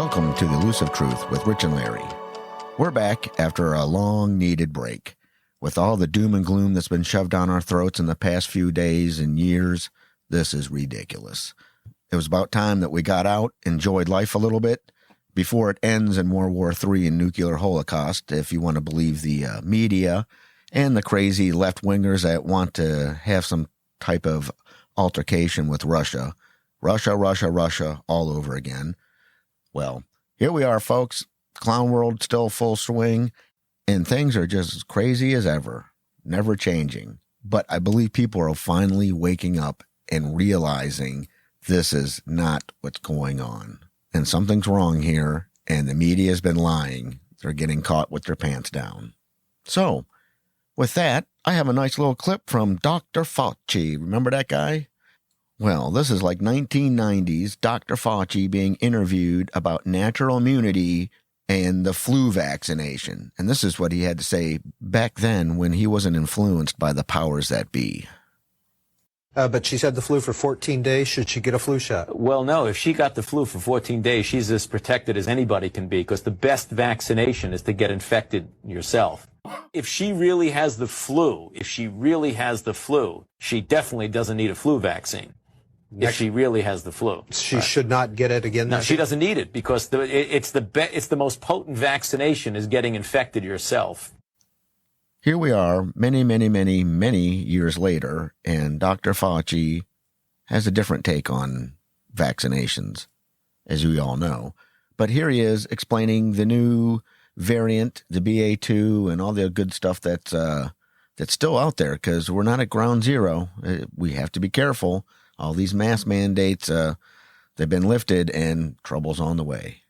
Welcome to the Elusive Truth with Rich and Larry. We're back after a long-needed break. With all the doom and gloom that's been shoved down our throats in the past few days and years, this is ridiculous. It was about time that we got out, enjoyed life a little bit, before it ends in World War III and nuclear holocaust, if you want to believe the media and the crazy left-wingers that want to have some type of altercation with Russia. Russia, all over again. Well, here we are, folks. Clown world still full swing, and things are just as crazy as ever, never changing. But I believe people are finally waking up and realizing this is not what's going on. And something's wrong here, and the media has been lying. They're getting caught with their pants down. So, with that, I have a nice little clip from Dr. Fauci. Remember that guy? Well, this is like 1990s Dr. Fauci being interviewed about natural immunity and the flu vaccination. And this is what he had to say back then when he wasn't influenced by the powers that be. But she's had the flu for 14 days. Should she get a flu shot? Well, no. If she got the flu for 14 days, she's as protected as anybody can be, because the best vaccination is to get infected yourself. If she really has the flu, she definitely doesn't need a flu vaccine. If she really has the flu, she should not get it again. No, she doesn't need it, because it's the most potent vaccination is getting infected yourself. Here we are, many years later, and Dr. Fauci has a different take on vaccinations, as we all know. But here he is explaining the new variant, the BA2, and all the good stuff that's still out there, because we're not at ground zero. We have to be careful. All these mask mandates, they've been lifted, and trouble's on the way.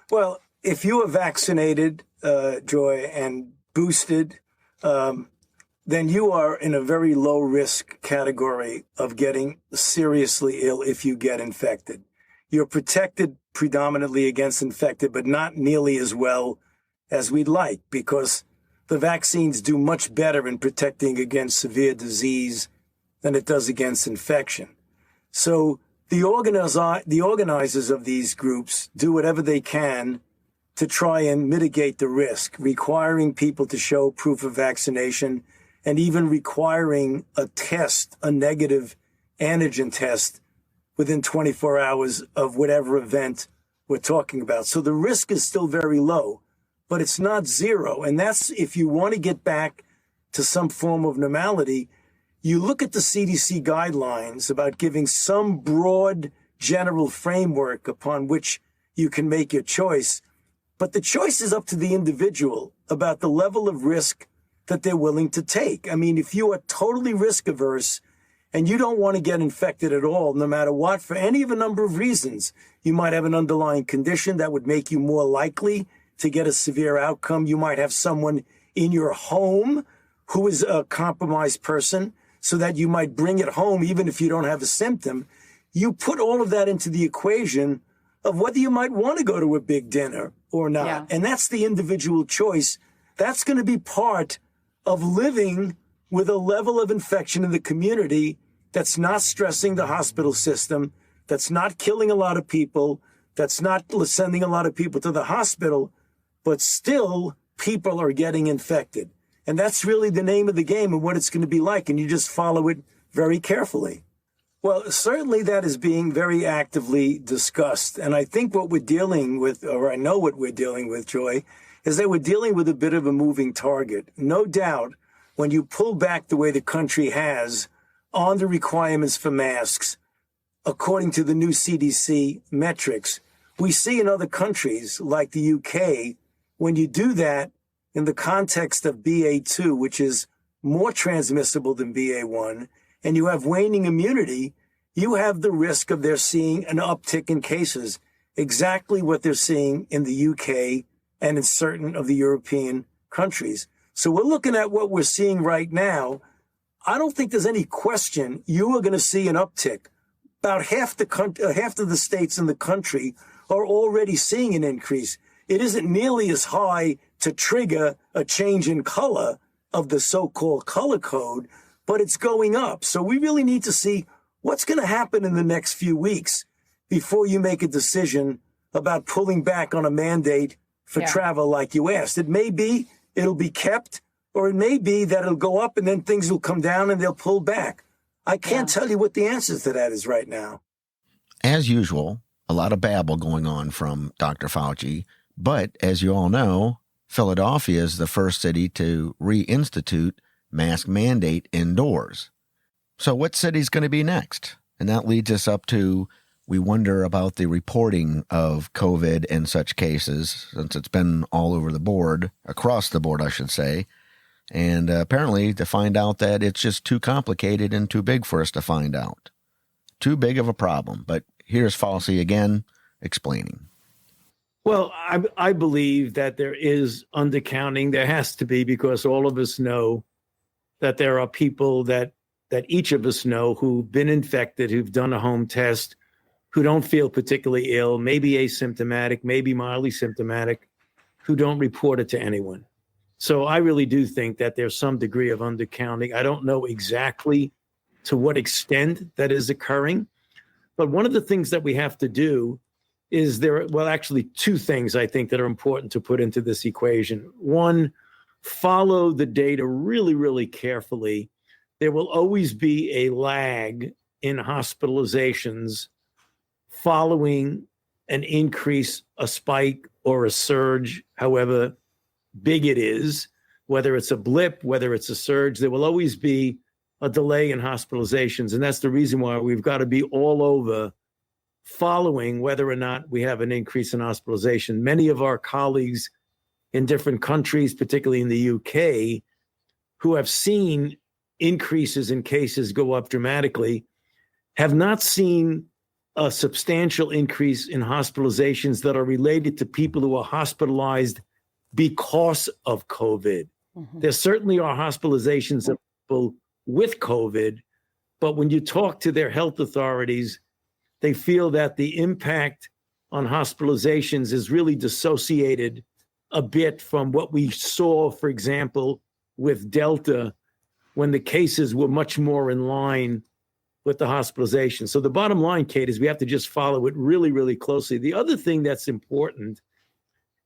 Well, if you are vaccinated, Joy, and boosted, then you are in a very low risk category of getting seriously ill if you get infected. You're protected predominantly against infected, but not nearly as well as we'd like, because the vaccines do much better in protecting against severe disease than it does against infection. So the organizers of these groups do whatever they can to try and mitigate the risk, requiring people to show proof of vaccination and even requiring a test, a negative antigen test, within 24 hours of whatever event we're talking about. So the risk is still very low, but it's not zero. And that's, if you want to get back to some form of normality, you look at the CDC guidelines about giving some broad general framework upon which you can make your choice. But the choice is up to the individual about the level of risk that they're willing to take. I mean, if you are totally risk averse and you don't want to get infected at all, no matter what, for any of a number of reasons, you might have an underlying condition that would make you more likely to get a severe outcome. You might have someone in your home who is a compromised person, so that you might bring it home even if you don't have a symptom. You put all of that into the equation of whether you might want to go to a big dinner or not. Yeah. And that's the individual choice. That's going to be part of living with a level of infection in the community that's not stressing the hospital system, that's not killing a lot of people, that's not sending a lot of people to the hospital, but still people are getting infected. And that's really the name of the game and what it's going to be like. And you just follow it very carefully. Well, certainly that is being very actively discussed. And I think what we're dealing with, or I know what we're dealing with, Joy, is that we're dealing with a bit of a moving target. No doubt, when you pull back the way the country has on the requirements for masks, according to the new CDC metrics, we see in other countries like the UK, when you do that, in the context of BA2, which is more transmissible than BA1, and you have waning immunity, you have the risk of there seeing an uptick in cases, exactly what they're seeing in the UK and in certain of the European countries. So we're looking at what we're seeing right now. I don't think there's any question you are going to see an uptick. About half of the states in the country are already seeing an increase. It isn't nearly as high to trigger a change in color of the so-called color code, but it's going up. So we really need to see what's going to happen in the next few weeks before you make a decision about pulling back on a mandate for travel like you asked. It may be it'll be kept, or it may be that it'll go up and then things will come down and they'll pull back. I can't tell you what the answer to that is right now. As usual, a lot of babble going on from Dr. Fauci, but as you all know, Philadelphia is the first city to reinstitute mask mandate indoors. So what city's going to be next? And that leads us up to, we wonder about the reporting of COVID and such cases, since it's been all over the board, across the board, I should say. And apparently to find out that it's just too complicated and too big for us to find out. Too big of a problem. But here's Fauci again explaining. Well, I believe that there is undercounting. There has to be, because all of us know that there are people that each of us know who've been infected, who've done a home test, who don't feel particularly ill, maybe asymptomatic, maybe mildly symptomatic, who don't report it to anyone. So I really do think that there's some degree of undercounting. I don't know exactly to what extent that is occurring, but one of the things that we have to do is actually two things I think that are important to put into this equation. One, follow the data really, really carefully. There will always be a lag in hospitalizations following an increase, a spike, or a surge, however big it is, whether it's a blip, whether it's a surge. There will always be a delay in hospitalizations. And that's the reason why we've got to be all over following whether or not we have an increase in hospitalization. Many of our colleagues in different countries, particularly in the UK, who have seen increases in cases go up dramatically, have not seen a substantial increase in hospitalizations that are related to people who are hospitalized because of COVID. Mm-hmm. There certainly are hospitalizations of people with COVID, but when you talk to their health authorities, they feel that the impact on hospitalizations is really dissociated a bit from what we saw, for example, with Delta, when the cases were much more in line with the hospitalization. So the bottom line, Kate, is we have to just follow it really, really closely. The other thing that's important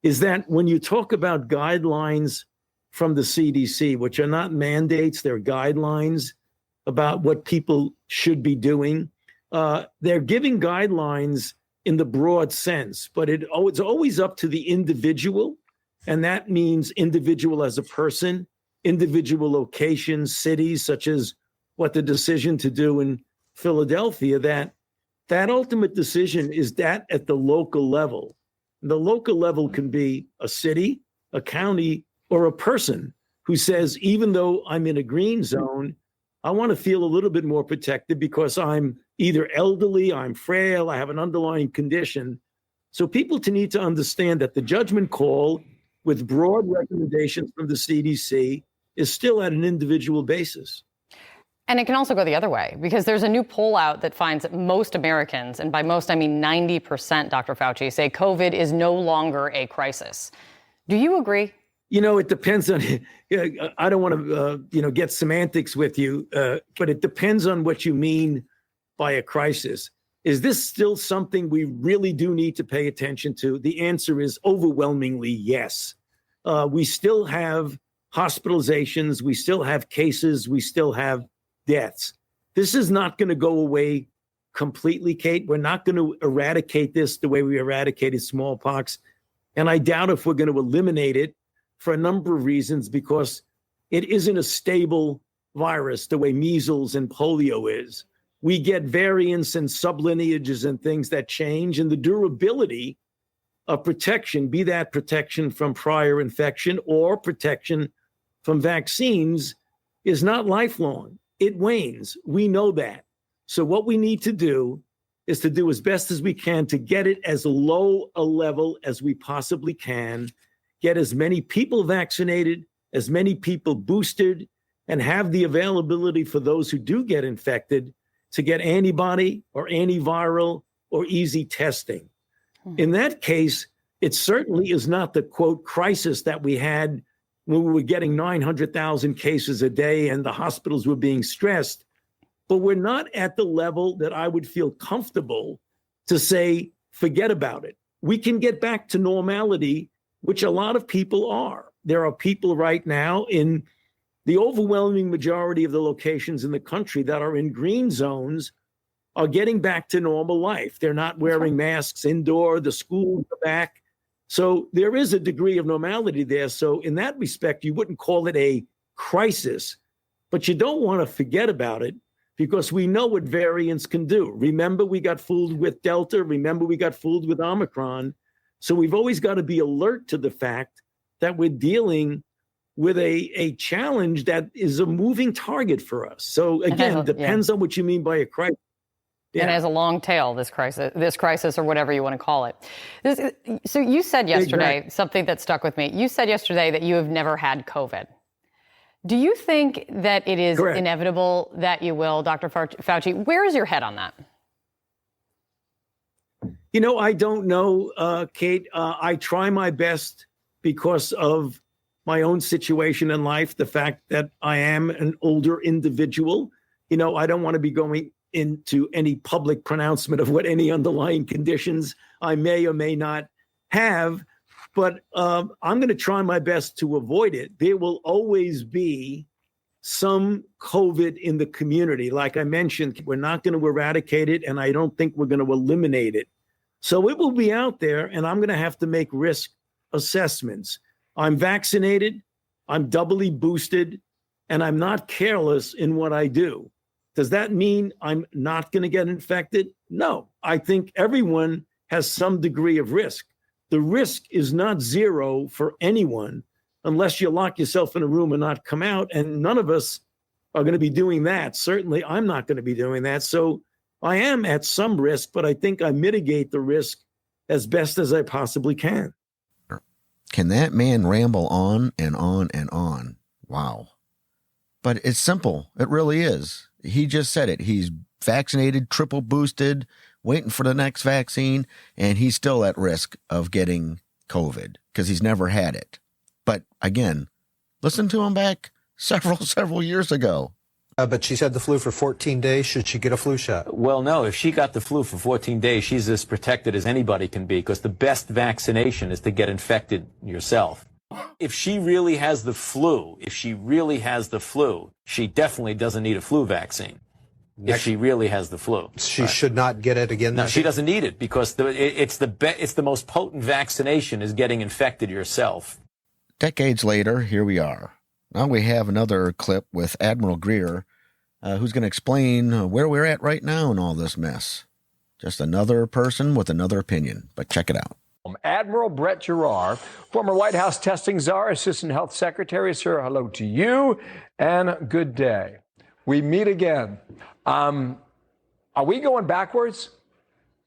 is that when you talk about guidelines from the CDC, which are not mandates, they're guidelines about what people should be doing, they're giving guidelines in the broad sense, but it's always up to the individual. And that means individual as a person, individual locations, cities, such as what the decision to do in Philadelphia, that ultimate decision is that at the local level. The local level can be a city, a county, or a person who says, even though I'm in a green zone, I want to feel a little bit more protected because I'm either elderly, I'm frail, I have an underlying condition. So people need to understand that the judgment call with broad recommendations from the CDC is still at an individual basis. And it can also go the other way, because there's a new poll out that finds that most Americans, and by most I mean 90%, Dr. Fauci, say COVID is no longer a crisis. Do you agree? You know, it depends on, I don't want to, get semantics with you, but it depends on what you mean by a crisis. Is this still something we really do need to pay attention to? The answer is overwhelmingly yes. We still have hospitalizations, we still have cases, we still have deaths. This is not going to go away completely, Kate. We're not going to eradicate this the way we eradicated smallpox. And I doubt if we're going to eliminate it for a number of reasons, because it isn't a stable virus the way measles and polio is. We get variants and sublineages and things that change, and the durability of protection, be that protection from prior infection or protection from vaccines, is not lifelong. It wanes. We know that. So what we need to do is to do as best as we can to get it as low a level as we possibly can, get as many people vaccinated, as many people boosted, and have the availability for those who do get infected to get antibody or antiviral or easy testing. In that case, it certainly is not the, quote, crisis that we had when we were getting 900,000 cases a day and the hospitals were being stressed. But we're not at the level that I would feel comfortable to say, forget about it. we can get back to normality, which a lot of people are. There are people right now in the overwhelming majority of the locations in the country that are in green zones are getting back to normal life. They're not wearing masks indoor, the schools are back. So there is a degree of normality there. So in that respect, you wouldn't call it a crisis, but you don't want to forget about it because we know what variants can do. Remember, we got fooled with Delta. Remember, we got fooled with Omicron. So we've always got to be alert to the fact that we're dealing with a challenge that is a moving target for us. So again, depends on what you mean by a crisis. Yeah. And it has a long tail, this crisis or whatever you want to call it. So you said yesterday something that stuck with me. You said yesterday that you have never had COVID. Do you think that it is inevitable that you will, Dr. Fauci? Where is your head on that? You know, I don't know, Kate. I try my best because of my own situation in life, the fact that I am an older individual. You know, I don't want to be going into any public pronouncement of what any underlying conditions I may or may not have, but I'm going to try my best to avoid it. There will always be some COVID in the community. Like I mentioned, we're not going to eradicate it, and I don't think we're going to eliminate it. So it will be out there, and I'm going to have to make risk assessments. I'm vaccinated, I'm doubly boosted, and I'm not careless in what I do. Does that mean I'm not going to get infected? No, I think everyone has some degree of risk. The risk is not zero for anyone unless you lock yourself in a room and not come out. And none of us are going to be doing that. Certainly, I'm not going to be doing that. So I am at some risk, but I think I mitigate the risk as best as I possibly can. Can that man ramble on and on and on? Wow. But it's simple. It really is. He just said it. He's vaccinated, triple boosted, waiting for the next vaccine, and he's still at risk of getting COVID because he's never had it. But again, listen to him back several years ago. But she's had the flu for 14 days. Should she get a flu shot? Well, no. If she got the flu for 14 days, she's as protected as anybody can be because the best vaccination is to get infected yourself. If she really has the flu, she definitely doesn't need a flu vaccine. If she really has the flu, she should not get it again. No, she doesn't need it because it's the most potent vaccination is getting infected yourself. Decades later, here we are. Now we have another clip with Admiral Greer, who's going to explain where we're at right now in all this mess. Just another person with another opinion, but check it out. Admiral Brett Giroir, former White House testing czar, Assistant Health Secretary. Sir, hello to you and good day. We meet again. Are we going backwards?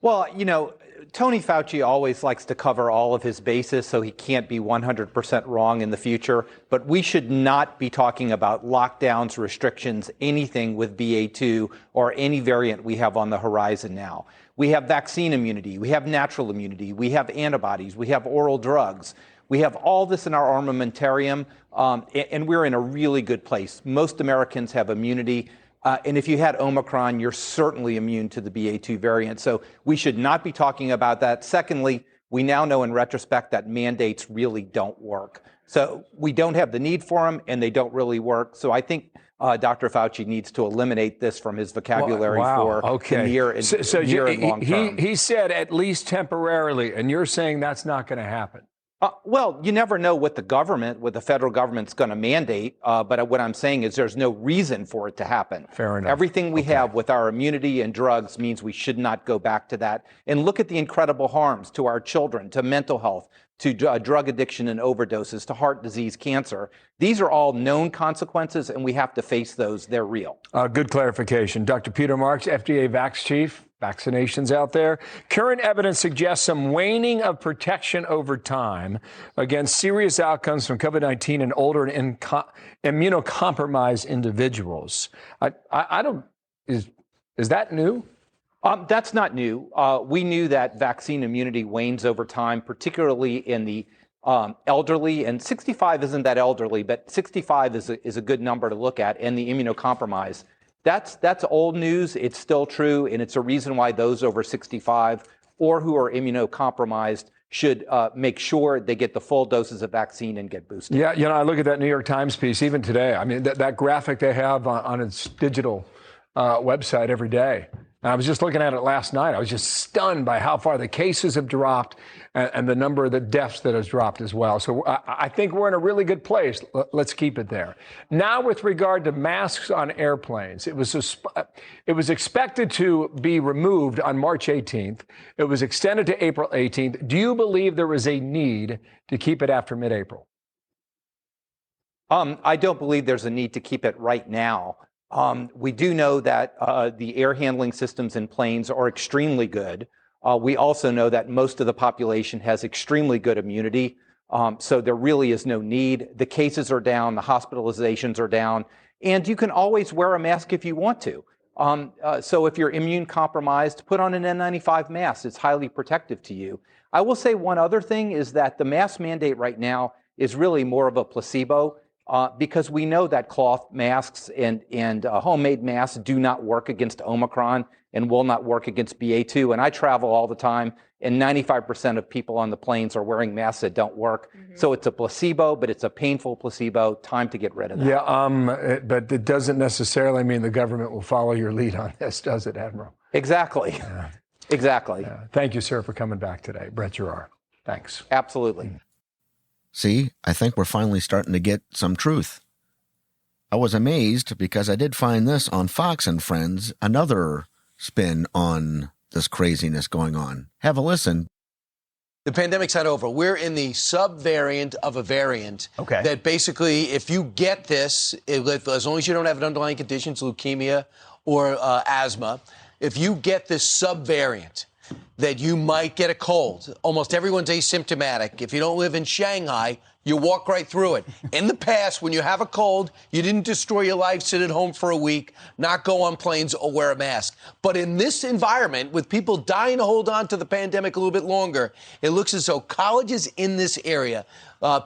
Well, you know, Tony Fauci always likes to cover all of his bases so he can't be 100% wrong in the future. But we should not be talking about lockdowns, restrictions, anything with BA2 or any variant we have on the horizon now. We have vaccine immunity. We have natural immunity. We have antibodies. We have oral drugs. We have all this in our armamentarium, and we're in a really good place. Most Americans have immunity. And if you had Omicron, you're certainly immune to the BA2 variant. So we should not be talking about that. Secondly, we now know in retrospect that mandates really don't work. So we don't have the need for them, and they don't really work. So I think Dr. Fauci needs to eliminate this from his vocabulary for the near and long term. He said at least temporarily, and you're saying that's not going to happen. Well, you never know what the federal government's going to mandate. But what I'm saying is there's no reason for it to happen. Fair enough. Everything we have with our immunity and drugs means we should not go back to that. And look at the incredible harms to our children, to mental health, to drug addiction and overdoses, to heart disease, cancer. These are all known consequences, and we have to face those. They're real. Good clarification. Dr. Peter Marks, FDA Vax Chief. Vaccinations out there. Current evidence suggests some waning of protection over time against serious outcomes from COVID-19 in older and immunocompromised individuals. Is that new? That's not new. We knew that vaccine immunity wanes over time, particularly in the elderly, and 65 isn't that elderly, but 65 is a good number to look at, and the immunocompromised. That's old news. It's still true, and it's a reason why those over 65 or who are immunocompromised should make sure they get the full doses of vaccine and get boosted. Yeah, I look at that New York Times piece even today. I mean, that graphic they have on its digital website every day. And I was just looking at it last night. I was just stunned by how far the cases have dropped and the number of the deaths that has dropped as well. So I think we're in a really good place. Let's keep it there. Now, with regard to masks on airplanes, it was expected to be removed on March 18th. It was extended to April 18th. Do you believe there is a need to keep it after mid-April? I don't believe there's a need to keep it right now. We do know that the air handling systems in planes are extremely good. We also know that most of the population has extremely good immunity. So there really is no need. The cases are down, the hospitalizations are down, and you can always wear a mask if you want to. So if you're immune compromised, put on an N95 mask. It's highly protective to you. I will say one other thing is that the mask mandate right now is really more of a placebo. Because we know that cloth masks and homemade masks do not work against Omicron and will not work against BA2. And I travel all the time, and 95% of people on the planes are wearing masks that don't work. Mm-hmm. So it's a placebo, but it's a painful placebo. Time to get rid of that. Yeah, but it doesn't necessarily mean the government will follow your lead on this, does it, Admiral? Exactly. Yeah. Exactly. Yeah. Thank you, sir, for coming back today. Brett Giroir. Thanks. Absolutely. See, I think we're finally starting to get some truth. I was amazed because I did find this on Fox and Friends, another spin on this craziness going on. Have a listen. The pandemic's not over. We're in the subvariant of a variant that basically, if you get this, as long as you don't have an underlying condition, leukemia or asthma, if you get this subvariant, that you might get a cold. Almost everyone's asymptomatic. If you don't live in Shanghai, you walk right through it. In the past, when you have a cold, you didn't destroy your life, sit at home for a week, not go on planes or wear a mask. But in this environment, with people dying to hold on to the pandemic a little bit longer, it looks as though colleges in this area,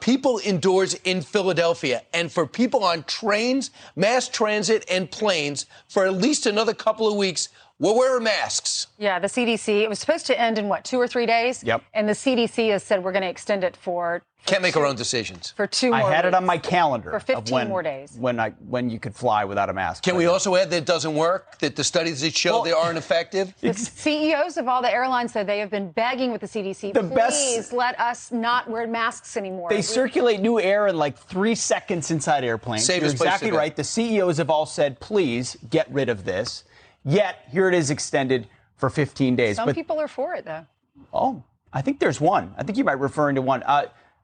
people indoors in Philadelphia, and for people on trains, mass transit, and planes, for at least another couple of weeks, we're wearing masks. Yeah, the CDC, it was supposed to end in, 2 or 3 days? Yep. And the CDC has said we're going to extend it for Can't make our own decisions. For 2 more I had weeks. it on my calendar. For 15 more days. When you could fly without a mask. Can we also add that it doesn't work, that the studies that show they aren't effective? The CEOs of all the airlines said they have been begging with the CDC, please let us not wear masks anymore. They circulate new air in like 3 seconds inside airplanes. Save You're us place exactly to go. right. The CEOs have all said, please get rid of this. Yet, here it is extended for 15 days. Some people are for it, though. Oh, I think there's one. I think you might be referring to one.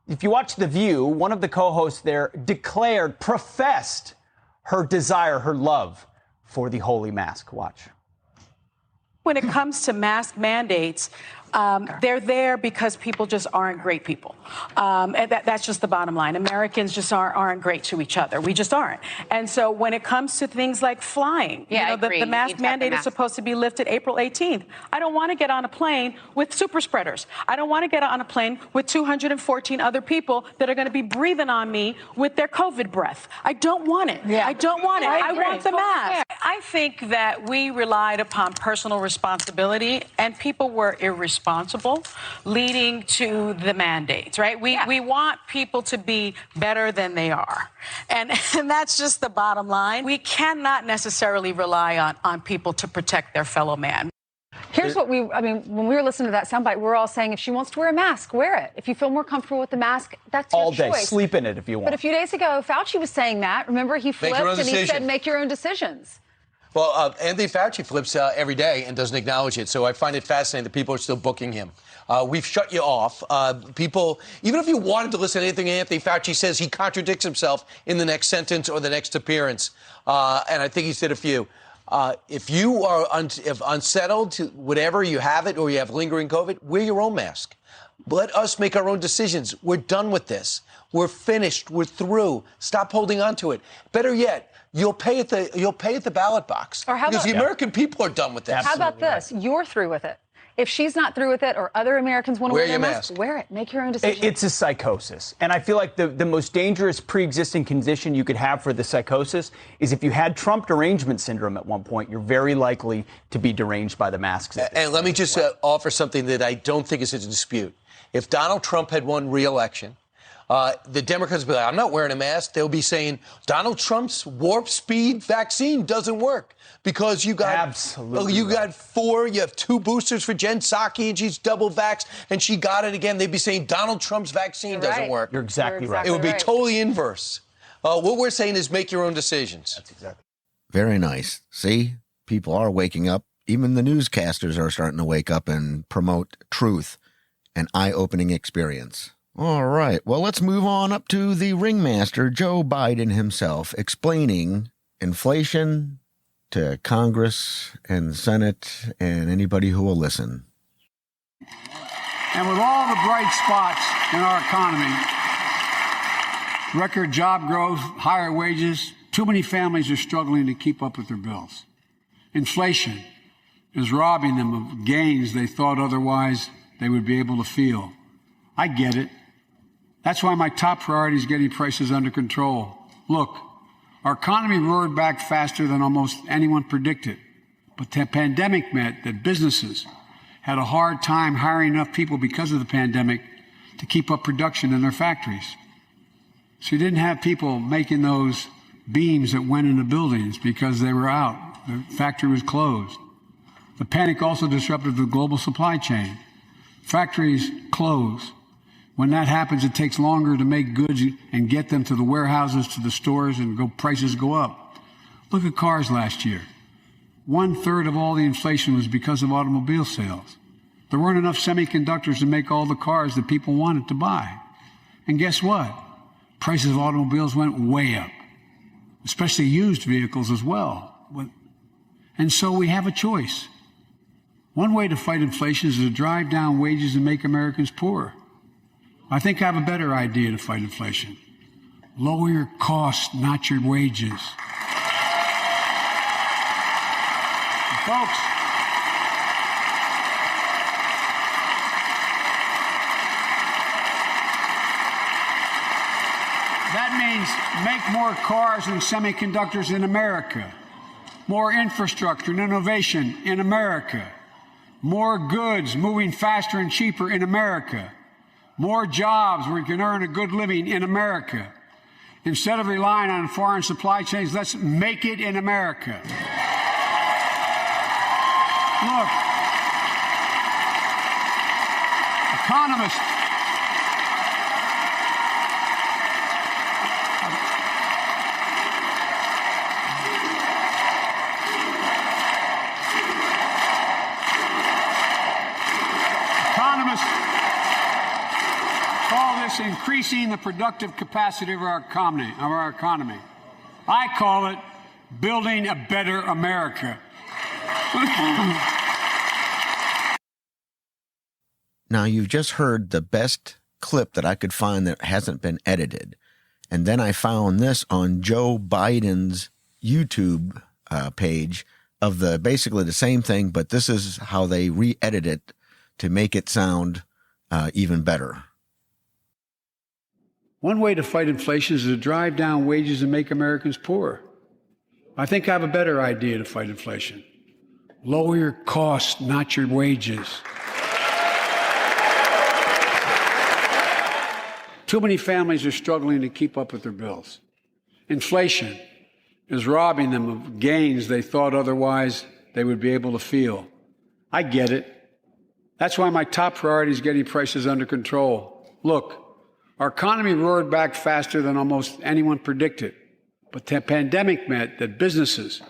If you watch The View, one of the co-hosts there professed her desire, her love for the holy mask. Watch. When it comes to mask mandates, they're there because people just aren't great people. And that's just the bottom line. Americans just aren't great to each other. We just aren't. And so when it comes to things like flying, the mask mandate is supposed to be lifted April 18th. I don't want to get on a plane with super spreaders. I don't want to get on a plane with 214 other people that are going to be breathing on me with their COVID breath. I don't want it. I don't want it. I want the mask. I think that we relied upon personal responsibility and people were irresponsible, leading to the mandates, right? We want people to be better than they are. And that's just the bottom line. We cannot necessarily rely on people to protect their fellow man. Here's what when we were listening to that soundbite, we were all saying if she wants to wear a mask, wear it. If you feel more comfortable with the mask, that's your choice. All day, sleep in it if you want. But a few days ago, Fauci was saying that. Remember, he flipped and he said, make your own decisions. Well, Anthony Fauci flips every day and doesn't acknowledge it. So I find it fascinating that people are still booking him. We've shut you off. People, even if you wanted to listen to anything Anthony Fauci says, he contradicts himself in the next sentence or the next appearance. And I think he said a few. If you are unsettled, whatever, you have it or you have lingering COVID, wear your own mask. Let us make our own decisions. We're done with this. We're finished. We're through. Stop holding on to it. Better yet, you'll pay at the ballot box. Or how because about, the American people are done with this. How about this? You're through with it. If she's not through with it or other Americans want to wear their mask, wear it. Make your own decision. It's a psychosis. And I feel like the most dangerous pre-existing condition you could have for the psychosis is if you had Trump derangement syndrome at one point, you're very likely to be deranged by the masks. And let me just offer something that I don't think is in dispute. If Donald Trump had won re-election, the Democrats would be like, I'm not wearing a mask. They'll be saying Donald Trump's warp speed vaccine doesn't work because you got you have 2 boosters for Jen Psaki and she's double vaxxed and she got it again. They'd be saying Donald Trump's vaccine doesn't work. You're exactly right. It would be totally inverse. What we're saying is make your own decisions. That's exactly. Very nice. See, people are waking up. Even the newscasters are starting to wake up and promote truth, an eye-opening experience. All right, well, let's move on up to the ringmaster, Joe Biden himself, explaining inflation to Congress and Senate and anybody who will listen. And with all the bright spots in our economy, record job growth, higher wages, too many families are struggling to keep up with their bills. Inflation is robbing them of gains they thought otherwise they would be able to feel. I get it. That's why my top priority is getting prices under control. Look, our economy roared back faster than almost anyone predicted, but the pandemic meant that businesses had a hard time hiring enough people because of the pandemic to keep up production in their factories. So you didn't have people making those beams that went into buildings because they were out. The factory was closed. The panic also disrupted the global supply chain. Factories close. When that happens, it takes longer to make goods and get them to the warehouses, to the stores, and prices go up. Look at cars last year. 1/3 of all the inflation was because of automobile sales. There weren't enough semiconductors to make all the cars that people wanted to buy. And guess what? Prices of automobiles went way up, especially used vehicles as well. And so we have a choice. One way to fight inflation is to drive down wages and make Americans poorer. I think I have a better idea to fight inflation. Lower your costs, not your wages. And folks, that means make more cars and semiconductors in America, more infrastructure and innovation in America, more goods moving faster and cheaper in America, more jobs where you can earn a good living in America. Instead of relying on foreign supply chains, let's make it in America. Look, economists call this increasing the productive capacity of our economy. I call it building a better America. Now, you've just heard the best clip that I could find that hasn't been edited. And then I found this on Joe Biden's YouTube page of basically the same thing, but this is how they re-edit it to make it sound even better. One way to fight inflation is to drive down wages and make Americans poorer. I think I have a better idea to fight inflation. Lower your costs, not your wages. Too many families are struggling to keep up with their bills. Inflation is robbing them of gains they thought otherwise they would be able to feel. I get it. That's why my top priority is getting prices under control. Look, our economy roared back faster than almost anyone predicted, but the pandemic meant that businesses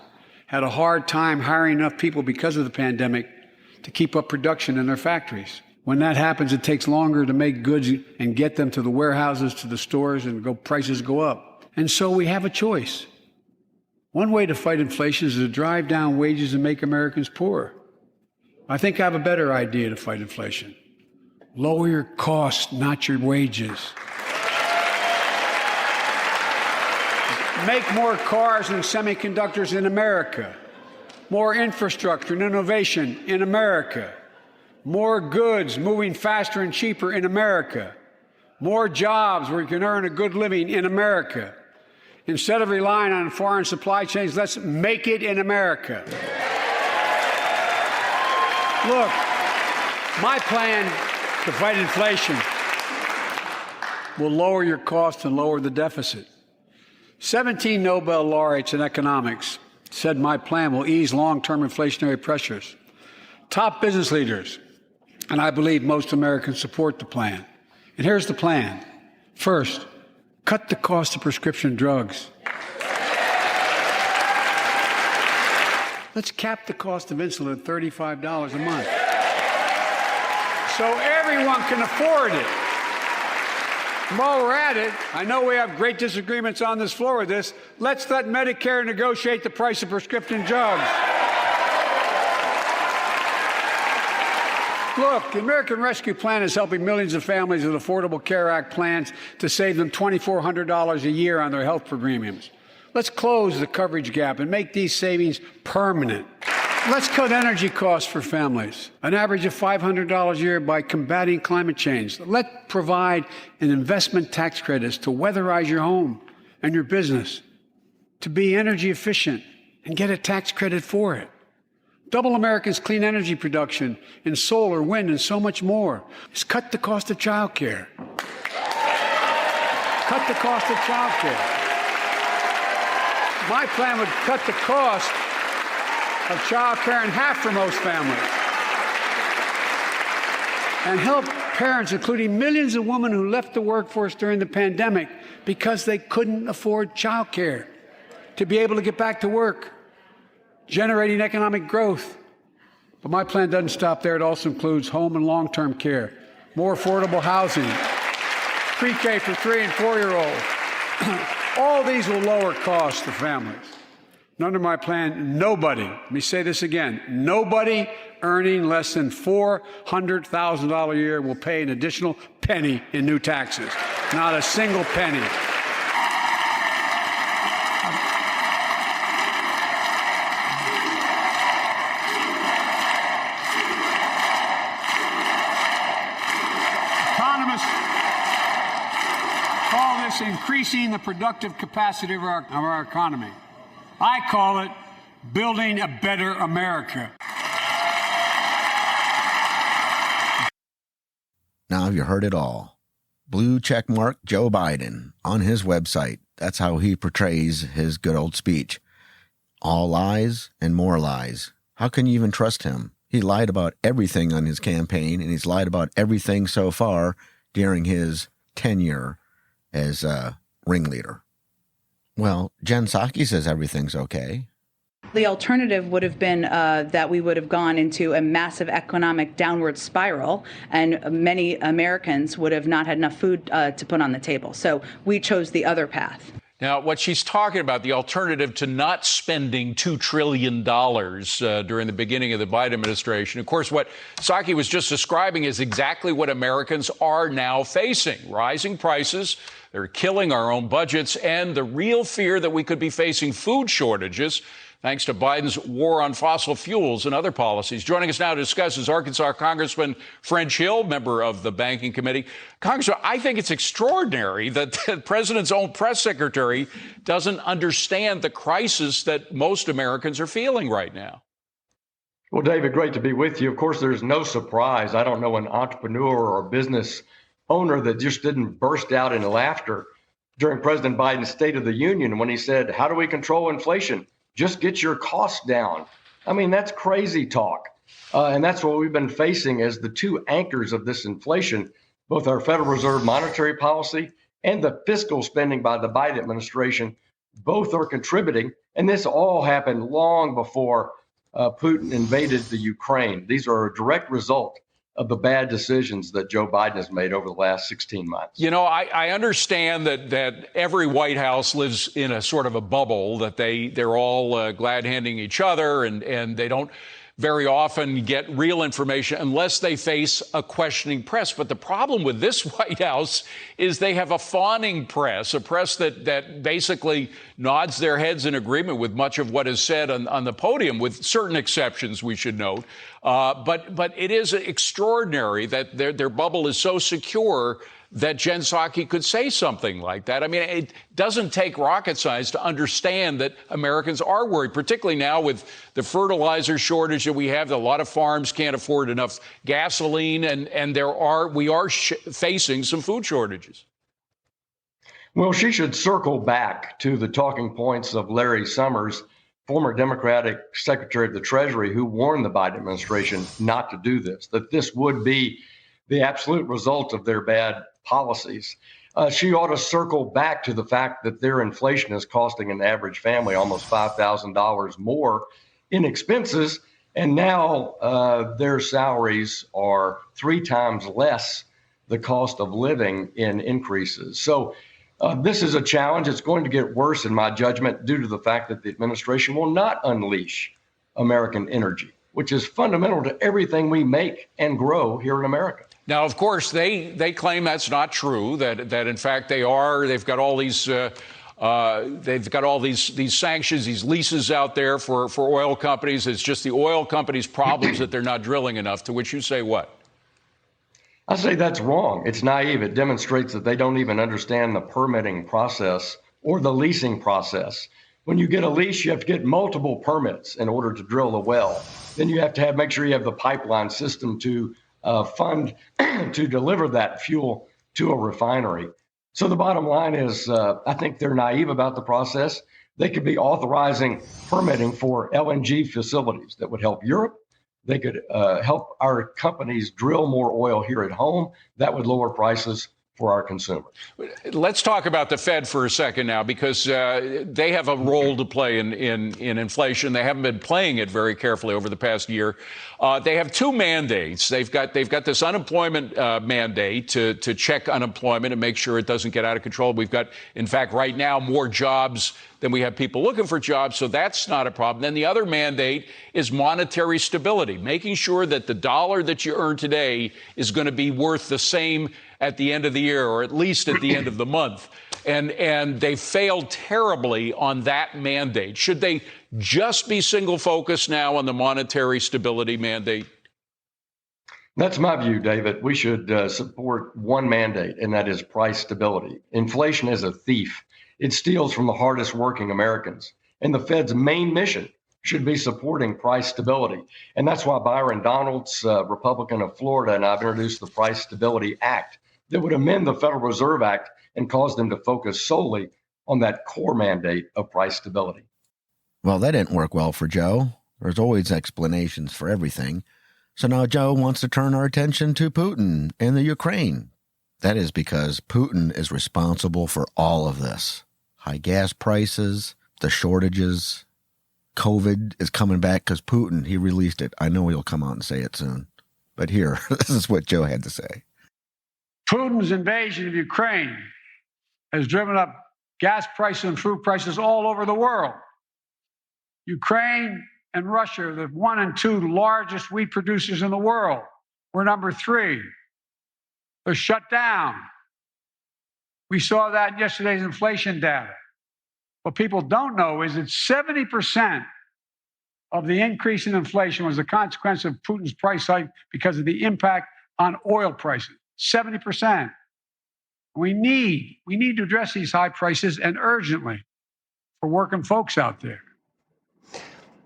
had a hard time hiring enough people because of the pandemic to keep up production in their factories. When that happens, it takes longer to make goods and get them to the warehouses, to the stores, and prices go up. And so we have a choice. One way to fight inflation is to drive down wages and make Americans poorer. I think I have a better idea to fight inflation. Lower your costs, not your wages. Make more cars and semiconductors in America, more infrastructure and innovation in America, more goods moving faster and cheaper in America, more jobs where you can earn a good living in America. Instead of relying on foreign supply chains, let's make it in America. Look, my plan to fight inflation will lower your cost and lower the deficit. 17 Nobel laureates in economics said my plan will ease long-term inflationary pressures. Top business leaders, and I believe most Americans support the plan. And here's the plan. First, cut the cost of prescription drugs. Let's cap the cost of insulin at $35 a month so everyone can afford it. While we're at it, I know we have great disagreements on this floor with this. Let's let Medicare negotiate the price of prescription drugs. Look, the American Rescue Plan is helping millions of families with Affordable Care Act plans to save them $2,400 a year on their health premiums. Let's close the coverage gap and make these savings permanent. Let's cut energy costs for families, an average of $500 a year by combating climate change. Let's provide an investment tax credits to weatherize your home and your business, to be energy efficient and get a tax credit for it. Double America's clean energy production in solar, wind, and so much more. Let's cut the cost of child care. Cut the cost of child care. My plan would cut the cost of child care in half for most families and help parents, including millions of women who left the workforce during the pandemic because they couldn't afford child care, to be able to get back to work, generating economic growth. But my plan doesn't stop there. It also includes home and long-term care, more affordable housing, pre-K for 3- and 4-year-olds. All these will lower costs to families. And under my plan, nobody, let me say this again, nobody earning less than $400,000 a year will pay an additional penny in new taxes. Not a single penny. Call this increasing the productive capacity of our economy. I call it building a better America. Now you heard it all. Blue check mark Joe Biden on his website. That's how he portrays his good old speech. All lies and more lies. How can you even trust him? He lied about everything on his campaign, and he's lied about everything so far during his tenure as ringleader. Well, Jen Psaki says everything's okay. The alternative would have been that we would have gone into a massive economic downward spiral, and many Americans would have not had enough food to put on the table. So we chose the other path. Now, what she's talking about, the alternative to not spending $2 trillion during the beginning of the Biden administration. Of course, what Psaki was just describing is exactly what Americans are now facing. Rising prices, they're killing our own budgets, and the real fear that we could be facing food shortages thanks to Biden's war on fossil fuels and other policies. Joining us now to discuss is Arkansas Congressman French Hill, member of the Banking Committee. Congressman, I think it's extraordinary that the president's own press secretary doesn't understand the crisis that most Americans are feeling right now. Well, David, great to be with you. Of course, there's no surprise. I don't know an entrepreneur or business owner that just didn't burst out in laughter during President Biden's State of the Union when he said, "How do we control inflation? Just get your costs down." I mean, that's crazy talk. And that's what we've been facing as the two anchors of this inflation, both our Federal Reserve monetary policy and the fiscal spending by the Biden administration. Both are contributing. And this all happened long before Putin invaded the Ukraine. These are a direct result of the bad decisions that Joe Biden has made over the last 16 months. You know, I understand that every White House lives in a sort of a bubble, that they're all glad-handing each other and they don't very often get real information unless they face a questioning press. But the problem with this White House is they have a fawning press, a press that basically nods their heads in agreement with much of what is said on the podium, with certain exceptions, we should note. But it is extraordinary that their bubble is so secure that Jen Psaki could say something like that. I mean, it doesn't take rocket science to understand that Americans are worried, particularly now with the fertilizer shortage that we have. A lot of farms can't afford enough gasoline, and we are facing some food shortages. Well, she should circle back to the talking points of Larry Summers, former Democratic Secretary of the Treasury, who warned the Biden administration not to do this, that this would be the absolute result of their bad policies. She ought to circle back to the fact that their inflation is costing an average family almost $5,000 more in expenses, and now their salaries are 3 times less the cost of living in increases. So this is a challenge. It's going to get worse, in my judgment, due to the fact that the administration will not unleash American energy, which is fundamental to everything we make and grow here in America. Now, of course, they claim that's not true, that in fact they've got all these sanctions, these leases out there for oil companies. It's just the oil companies' problems that they're not drilling enough, to which you say what? I say that's wrong. It's naive. It demonstrates that they don't even understand the permitting process or the leasing process. When you get a lease, you have to get multiple permits in order to drill a well. Then you have to make sure you have the pipeline system to fund to deliver that fuel to a refinery. So the bottom line is, I think they're naive about the process. They could be authorizing permitting for LNG facilities that would help Europe. They could help our companies drill more oil here at home. That would lower prices for our consumers. Let's talk about the Fed for a second now, because they have a role to play in inflation. They haven't been playing it very carefully over the past year. They have 2 mandates. They've got this unemployment mandate to check unemployment and make sure it doesn't get out of control. We've got, in fact, right now, more jobs than we have people looking for jobs, so that's not a problem. Then the other mandate is monetary stability, making sure that the dollar that you earn today is going to be worth the same at the end of the year, or at least at the end of the month. And they failed terribly on that mandate. Should they just be single focused now on the monetary stability mandate? That's my view, David. We should support one mandate, and that is price stability. Inflation is a thief. It steals from the hardest working Americans. And the Fed's main mission should be supporting price stability. And that's why Byron Donalds, Republican of Florida, and I've introduced the Price Stability Act that would amend the Federal Reserve Act and cause them to focus solely on that core mandate of price stability. Well, that didn't work well for Joe. There's always explanations for everything. So now Joe wants to turn our attention to Putin and the Ukraine. That is because Putin is responsible for all of this. High gas prices, the shortages. COVID is coming back because Putin, he released it. I know he'll come out and say it soon. But here, this is what Joe had to say. Putin's invasion of Ukraine has driven up gas prices and food prices all over the world. Ukraine and Russia are the 1 and 2 largest wheat producers in the world. We're number 3. They're shut down. We saw that in yesterday's inflation data. What people don't know is that 70% of the increase in inflation was a consequence of Putin's price hike because of the impact on oil prices. 70%. We need to address these high prices, and urgently, for working folks out there.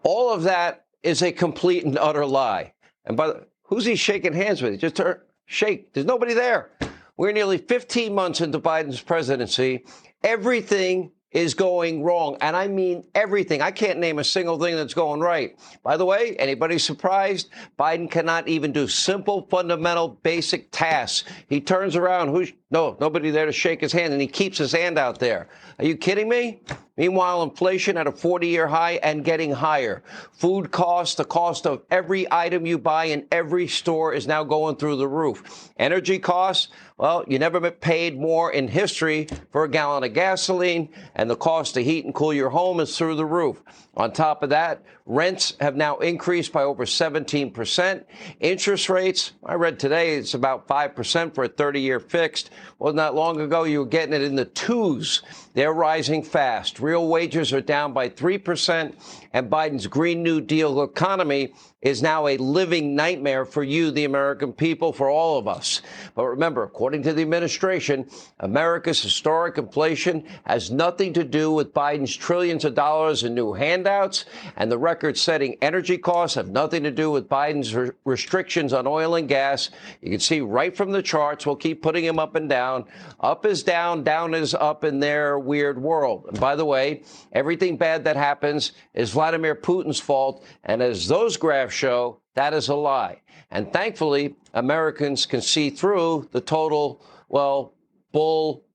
All of that is a complete and utter lie. And who's he shaking hands with? Just shake. There's nobody there. We're nearly 15 months into Biden's presidency. Everything is going wrong. And I mean everything. I can't name a single thing that's going right. By the way, anybody surprised? Biden cannot even do simple, fundamental, basic tasks. He turns around. Nobody there to shake his hand, and he keeps his hand out there. Are you kidding me? I Meanwhile, inflation at a 40-year high and getting higher. Food costs, the cost of every item you buy in every store is now going through the roof. Energy costs, well, you never paid more in history for a gallon of gasoline, and the cost to heat and cool your home is through the roof. On top of that, rents have now increased by over 17%. Interest rates, I read today, it's about 5% for a 30-year fixed. Wasn't that long ago, you were getting it in the twos. They're rising fast. Real wages are down by 3%, and Biden's Green New Deal economy is now a living nightmare for you, the American people, for all of us. But remember, according to the administration, America's historic inflation has nothing to do with Biden's trillions of dollars in new handouts, and the record-setting energy costs have nothing to do with Biden's restrictions on oil and gas. You can see right from the charts, we'll keep putting them up and down. Up is down, down is up in their weird world. And by the way, everything bad that happens is Vladimir Putin's fault, and as those graphs show, that is a lie. And thankfully, Americans can see through the total, well, bull.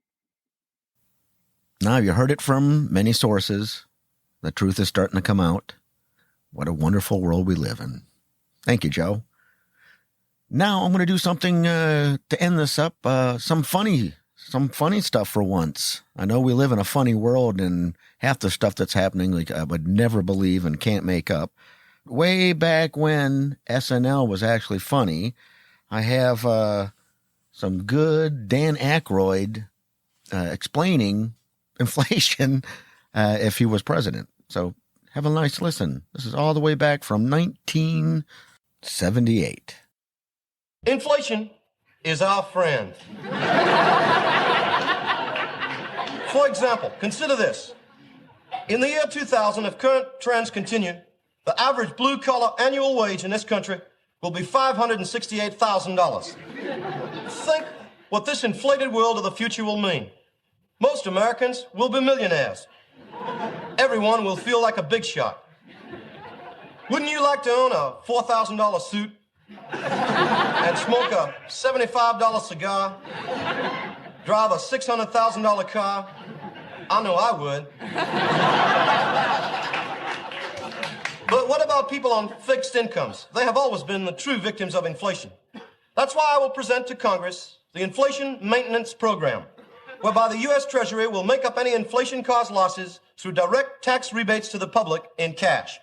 Now, you heard it from many sources. The truth is starting to come out. What a wonderful world we live in. Thank you, Joe. Now I'm going to do something to end this up. Some funny stuff for once. I know we live in a funny world, and half the stuff that's happening, like, I would never believe and can't make up. Way back when SNL was actually funny, I have some good Dan Aykroyd explaining inflation if he was president. So have a nice listen. This is all the way back from 1978. Inflation is our friend. For example, consider this. In the year 2000, if current trends continue, the average blue-collar annual wage in this country will be $568,000. Think what this inflated world of the future will mean. Most Americans will be millionaires. Everyone will feel like a big shot. Wouldn't you like to own a $4,000 suit and smoke a $75 cigar, drive a $600,000 car? I know I would. But what about people on fixed incomes? They have always been the true victims of inflation. That's why I will present to Congress the Inflation Maintenance Program, whereby the U.S. Treasury will make up any inflation-caused losses through direct tax rebates to the public in cash.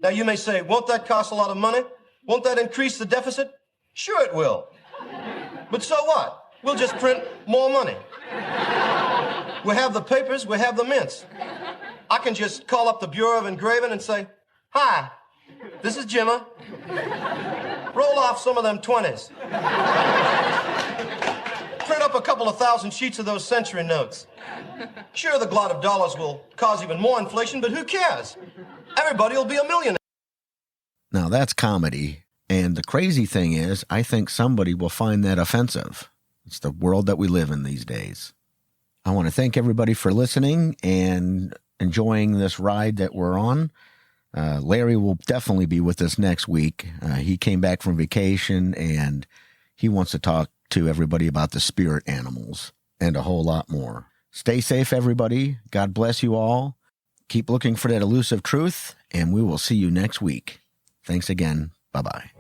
Now, you may say, won't that cost a lot of money? Won't that increase the deficit? Sure it will. But so what? We'll just print more money. We have the papers, we have the mints. I can just call up the Bureau of Engraving and say, hi, this is Jimma. Roll off some of them 20s. Print up a couple of thousand sheets of those century notes. Sure, the glut of dollars will cause even more inflation, but who cares? Everybody will be a millionaire. Now, that's comedy. And the crazy thing is, I think somebody will find that offensive. It's the world that we live in these days. I want to thank everybody for listening and enjoying this ride that we're on. Larry will definitely be with us next week. He came back from vacation, and he wants to talk to everybody about the spirit animals and a whole lot more. Stay safe, everybody. God bless you all. Keep looking for that elusive truth, and we will see you next week. Thanks again. Bye-bye.